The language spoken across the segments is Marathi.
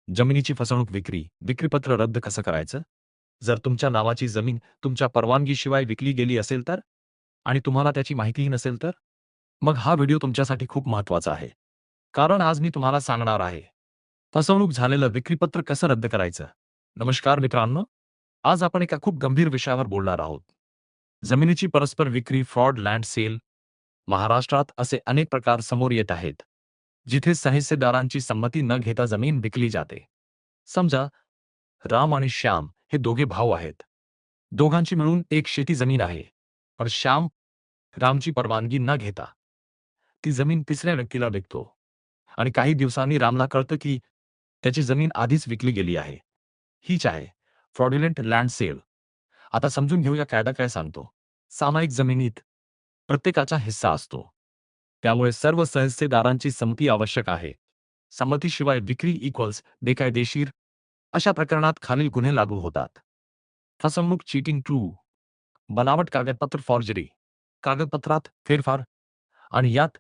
जमिनीची फसवणूक विक्रीपत्र रद्द कसं करायचं? जर तुमच्या नावाची जमीन तुमच्या परवानगीशिवाय विकली गेली असेल तर? आणि तुम्हाला त्याची माहितीही नसेल तर? मग हा व्हिडिओ तुमच्यासाठी खूप महत्त्वाचा आहे. कारण आज मी तुम्हाला सांगणार आहे, फसवणूक झालेलं विक्रीपत्र कसं रद्द करायचं. नमस्कार मित्रांनो, आज आपण एका खूप गंभीर विषयावर बोलणार आहोत. जमिनीची परस्पर विक्री, फ्रॉड लँड सेल. महाराष्ट्रात असे अनेक प्रकार समोर येत आहेत, जिथे साहित्यदारांची संमती न घेता जमीन विकली जाते. समजा राम आणि श्याम हे दोघे भाऊ आहेत. दोघांची मिळून एक शेती जमीन आहे. पण श्याम रामची परवानगी न घेता ती जमीन तिसऱ्या व्यक्तीला विकतो. आणि काही दिवसांनी रामला कळतं की त्याची जमीन आधीच विकली गेली आहे. हीच आहे फ्रॉड्युलंट लँड सेल. आता समजून घेऊया कायदा काय सांगतो. सामायिक जमिनीत प्रत्येकाचा हिस्सा असतो. त्यामुळे सर्व सदस्यदारांची संमती आवश्यक आहे. संमतीशिवाय विक्री इक्वल्स बेकायदेशीर. अशा प्रकरणात खालील गुन्हे लागू होतात. फसवणूक, चीटिंग, बनावट कागदपत्र, फॉर्जरी, कागदपत्रात फेरफार. आणि यात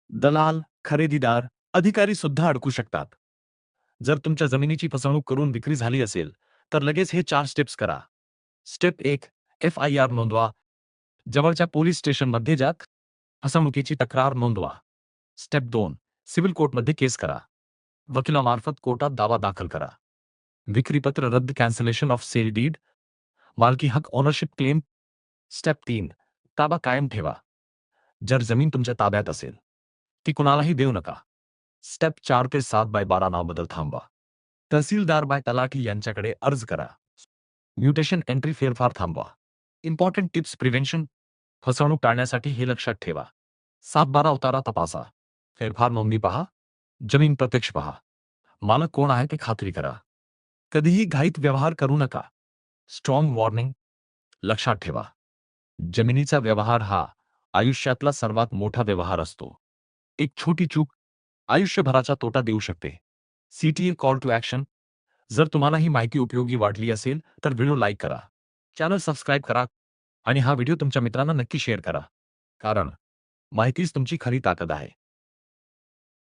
दलाल, खरेदीदार, अधिकारी सुद्धा अडकू शकतात. जर तुमच्या जमिनीची फसवणूक करून विक्री झाली असेल तर लगेच हे 4 स्टेप्स करा. स्टेप 1, FIR नोंदवा. जवळच्या पोलीस स्टेशनमध्ये जा. फसवणुकीची तक्रार नोंदवा. स्टेप 2, सिव्हिल कोर्टमध्ये केस करा. वकिलामार्फत कोर्टात दावा दाखल करा. विक्रीपत्र रद्द, कॅन्सलेशन ऑफ सेल डीड, मालकी हक, ओनरशिप क्लेम. स्टेप 3, ताबा कायम ठेवा. जर जमीन तुमच्या ताब्यात असेल ती कुणालाही देऊ नका. स्टेप 4 ते 7/12 नावबदल थांबवा. तहसीलदार बाय तलाठी यांच्याकडे अर्ज करा. म्युटेशन एंट्री, फेरफार थांबवा. Important tips, prevention. फसवणूक टाळण्यासाठी हे लक्षात ठेवा. 7/12 उतारा तपासा. फेरफार नोंदणी पहा. जमीन प्रत्यक्ष पहा. मालक कोण आहे ते खात्री करा. कधीही घाईत व्यवहार करू नका. Strong warning. लक्षात ठेवा, जमिनीचा व्यवहार हा आयुष्यातला सर्वात मोठा व्यवहार असतो. एक छोटी चूक आयुष्यभराचा तोटा देऊ शकते. CTA call to action. जर तुम्हाला ही माहिती उपयोगी वाटली असेल तर व्हिडिओ लाईक करा, चॅनल सबस्क्राईब करा आणि हा व्हिडिओ तुमच्या मित्रांना नक्की शेअर करा. कारण माहितीच तुमची खरी ताकद आहे.